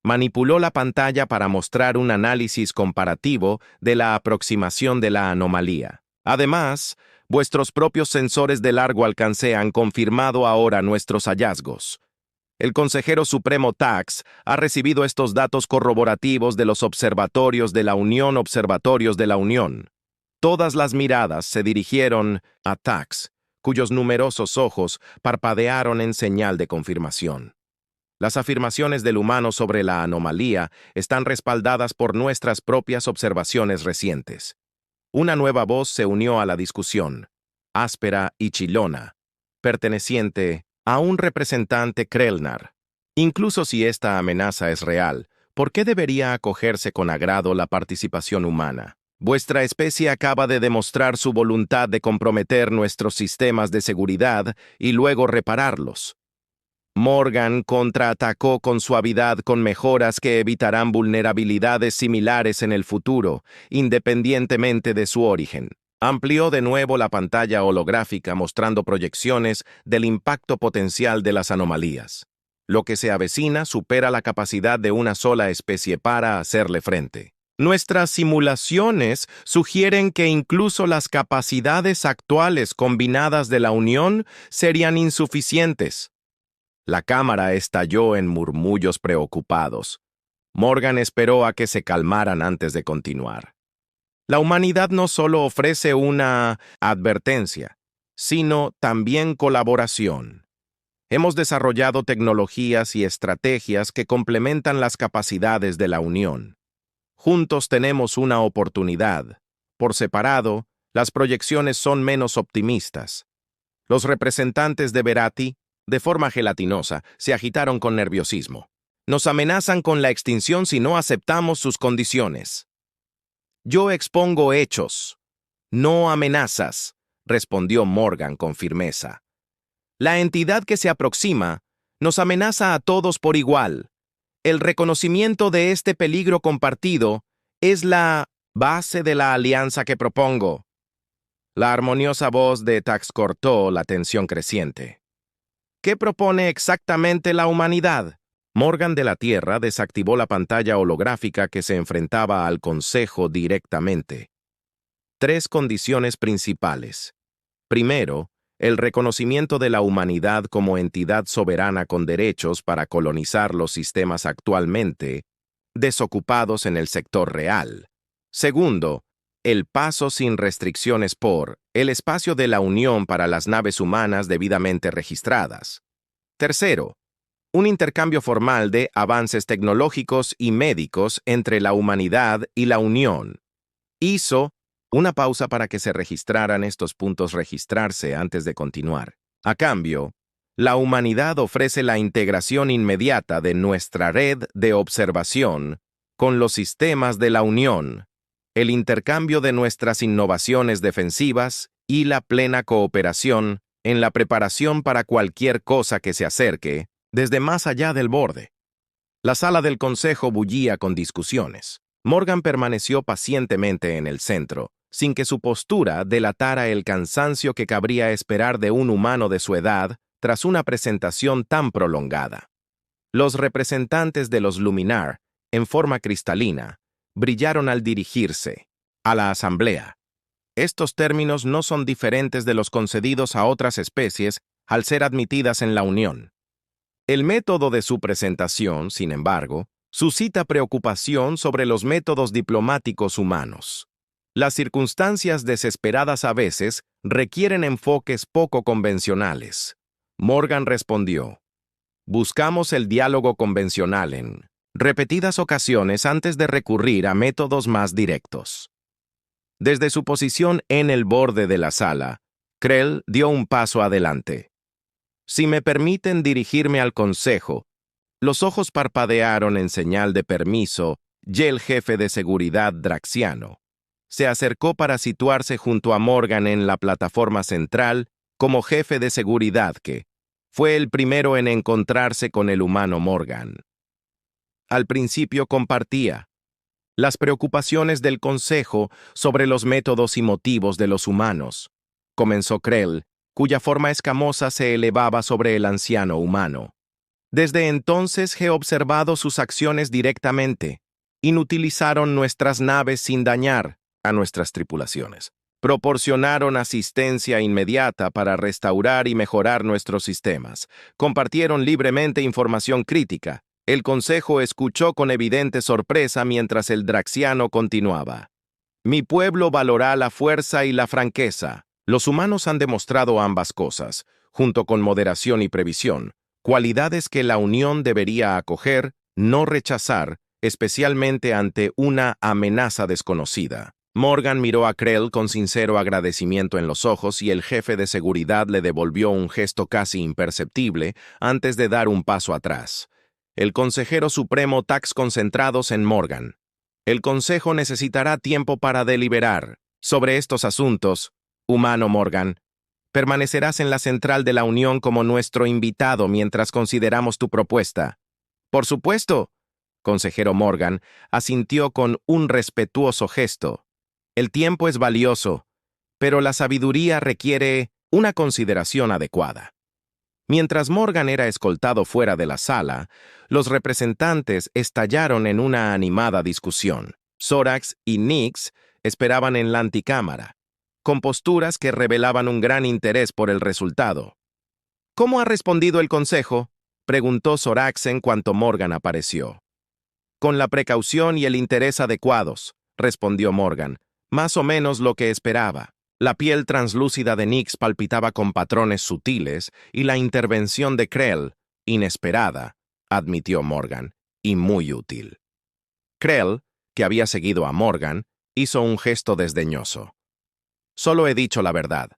Manipuló la pantalla para mostrar un análisis comparativo de la aproximación de la anomalía. Además, vuestros propios sensores de largo alcance han confirmado ahora nuestros hallazgos. El consejero supremo Tax ha recibido estos datos corroborativos de los observatorios de la Unión. Todas las miradas se dirigieron a Tax, cuyos numerosos ojos parpadearon en señal de confirmación. Las afirmaciones del humano sobre la anomalía están respaldadas por nuestras propias observaciones recientes. Una nueva voz se unió a la discusión, áspera y chilona, perteneciente a un representante Krellnar. Incluso si esta amenaza es real, ¿por qué debería acogerse con agrado la participación humana? Vuestra especie acaba de demostrar su voluntad de comprometer nuestros sistemas de seguridad y luego repararlos. Morgan contraatacó con suavidad con mejoras que evitarán vulnerabilidades similares en el futuro, independientemente de su origen. Amplió de nuevo la pantalla holográfica mostrando proyecciones del impacto potencial de las anomalías. Lo que se avecina supera la capacidad de una sola especie para hacerle frente. Nuestras simulaciones sugieren que incluso las capacidades actuales combinadas de la Unión serían insuficientes. La cámara estalló en murmullos preocupados. Morgan esperó a que se calmaran antes de continuar. La humanidad no solo ofrece una advertencia, sino también colaboración. Hemos desarrollado tecnologías y estrategias que complementan las capacidades de la Unión. Juntos tenemos una oportunidad. Por separado, las proyecciones son menos optimistas. Los representantes de Verati, de forma gelatinosa, se agitaron con nerviosismo. Nos amenazan con la extinción si no aceptamos sus condiciones. Yo expongo hechos, no amenazas, respondió Morgan con firmeza. La entidad que se aproxima nos amenaza a todos por igual. El reconocimiento de este peligro compartido es la base de la alianza que propongo. La armoniosa voz de Tax cortó la tensión creciente. ¿Qué propone exactamente la humanidad? Morgan de la Tierra desactivó la pantalla holográfica que se enfrentaba al Consejo directamente. 3 condiciones principales. Primero, el reconocimiento de la humanidad como entidad soberana con derechos para colonizar los sistemas actualmente desocupados en el sector real. Segundo, el paso sin restricciones por el espacio de la Unión para las naves humanas debidamente registradas. Tercero, un intercambio formal de avances tecnológicos y médicos entre la humanidad y la Unión. Hizo una pausa para que se registraran estos puntos registrarse antes de continuar. A cambio, la humanidad ofrece la integración inmediata de nuestra red de observación con los sistemas de la Unión, el intercambio de nuestras innovaciones defensivas y la plena cooperación en la preparación para cualquier cosa que se acerque desde más allá del borde. La sala del consejo bullía con discusiones. Morgan permaneció pacientemente en el centro, sin que su postura delatara el cansancio que cabría esperar de un humano de su edad tras una presentación tan prolongada. Los representantes de los Luminar, en forma cristalina, brillaron al dirigirse a la asamblea. Estos términos no son diferentes de los concedidos a otras especies al ser admitidas en la Unión. El método de su presentación, sin embargo, suscita preocupación sobre los métodos diplomáticos humanos. Las circunstancias desesperadas a veces requieren enfoques poco convencionales. Morgan respondió: buscamos el diálogo convencional en repetidas ocasiones antes de recurrir a métodos más directos. Desde su posición en el borde de la sala, Krell dio un paso adelante. Si me permiten dirigirme al consejo. Los ojos parpadearon en señal de permiso y el jefe de seguridad draxiano se acercó para situarse junto a Morgan en la plataforma central como jefe de seguridad que fue el primero en encontrarse con el humano Morgan. Al principio compartía las preocupaciones del Consejo sobre los métodos y motivos de los humanos. Comenzó Krell, cuya forma escamosa se elevaba sobre el anciano humano. Desde entonces he observado sus acciones directamente. Inutilizaron nuestras naves sin dañar a nuestras tripulaciones. Proporcionaron asistencia inmediata para restaurar y mejorar nuestros sistemas. Compartieron libremente información crítica. El Consejo escuchó con evidente sorpresa mientras el draxiano continuaba. Mi pueblo valora la fuerza y la franqueza. Los humanos han demostrado ambas cosas, junto con moderación y previsión, cualidades que la Unión debería acoger, no rechazar, especialmente ante una amenaza desconocida. Morgan miró a Krell con sincero agradecimiento en los ojos y el jefe de seguridad le devolvió un gesto casi imperceptible antes de dar un paso atrás. El consejero supremo Tax concentrados en Morgan. El consejo necesitará tiempo para deliberar sobre estos asuntos. Humano Morgan, permanecerás en la central de la Unión como nuestro invitado mientras consideramos tu propuesta. Por supuesto, consejero Morgan asintió con un respetuoso gesto. El tiempo es valioso, pero la sabiduría requiere una consideración adecuada. Mientras Morgan era escoltado fuera de la sala, los representantes estallaron en una animada discusión. Zorax y Nix esperaban en la anticámara, con posturas que revelaban un gran interés por el resultado. ¿Cómo ha respondido el consejo?, preguntó Zorax en cuanto Morgan apareció. Con la precaución y el interés adecuados, respondió Morgan, más o menos lo que esperaba. La piel translúcida de Nix palpitaba con patrones sutiles y la intervención de Krell, inesperada, admitió Morgan, y muy útil. Krell, que había seguido a Morgan, hizo un gesto desdeñoso. Solo he dicho la verdad.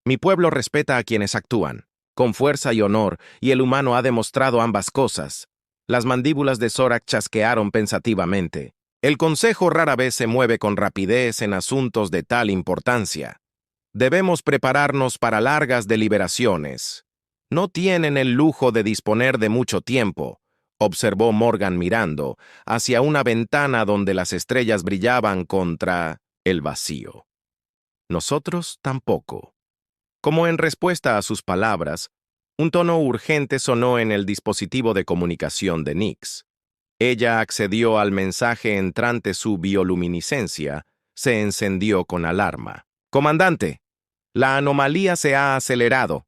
Mi pueblo respeta a quienes actúan, con fuerza y honor, y el humano ha demostrado ambas cosas. Las mandíbulas de Zorax chasquearon pensativamente. El consejo rara vez se mueve con rapidez en asuntos de tal importancia. Debemos prepararnos para largas deliberaciones. No tienen el lujo de disponer de mucho tiempo, observó Morgan mirando hacia una ventana donde las estrellas brillaban contra el vacío. Nosotros tampoco. Como en respuesta a sus palabras, un tono urgente sonó en el dispositivo de comunicación de Nix. Ella accedió al mensaje entrante. Su bioluminiscencia se encendió con alarma. «Comandante, la anomalía se ha acelerado.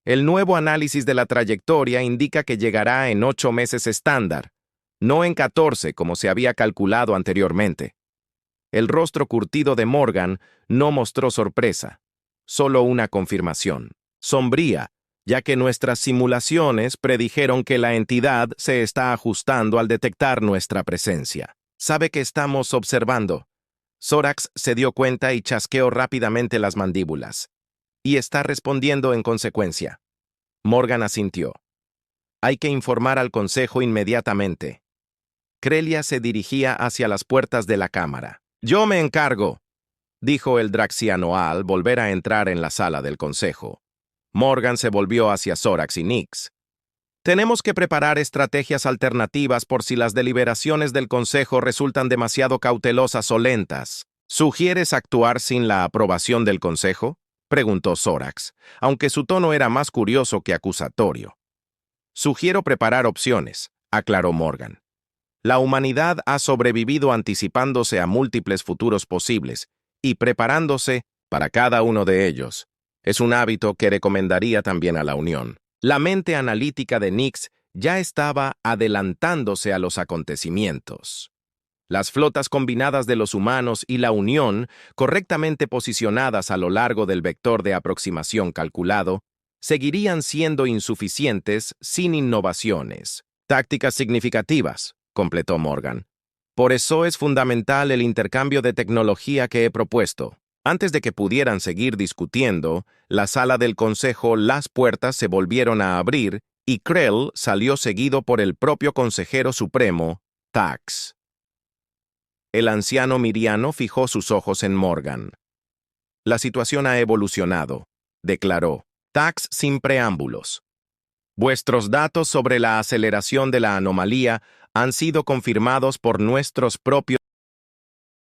El nuevo análisis de la trayectoria indica que llegará en 8 meses estándar, no en 14 como se había calculado anteriormente». El rostro curtido de Morgan no mostró sorpresa, solo una confirmación, sombría, ya que nuestras simulaciones predijeron que la entidad se está ajustando al detectar nuestra presencia. Sabe que estamos observando. Zorax se dio cuenta y chasqueó rápidamente las mandíbulas. Y está respondiendo en consecuencia. Morgan asintió. Hay que informar al consejo inmediatamente. Krelia se dirigía hacia las puertas de la cámara. «Yo me encargo», dijo el Draxiano al volver a entrar en la sala del consejo. Morgan se volvió hacia Zorax y Nix. «Tenemos que preparar estrategias alternativas por si las deliberaciones del consejo resultan demasiado cautelosas o lentas. ¿Sugieres actuar sin la aprobación del consejo?», preguntó Zorax, aunque su tono era más curioso que acusatorio. «Sugiero preparar opciones», aclaró Morgan. La humanidad ha sobrevivido anticipándose a múltiples futuros posibles y preparándose para cada uno de ellos. Es un hábito que recomendaría también a la Unión. La mente analítica de Nix ya estaba adelantándose a los acontecimientos. Las flotas combinadas de los humanos y la Unión, correctamente posicionadas a lo largo del vector de aproximación calculado, seguirían siendo insuficientes sin innovaciones. Tácticas significativas, completó Morgan. Por eso es fundamental el intercambio de tecnología que he propuesto. Antes de que pudieran seguir discutiendo, la sala del consejo, las puertas se volvieron a abrir y Krell salió seguido por el propio consejero supremo, Tax. El anciano miriano fijó sus ojos en Morgan. «La situación ha evolucionado», declaró, Tax sin preámbulos. «Vuestros datos sobre la aceleración de la anomalía han sido confirmados por nuestros propios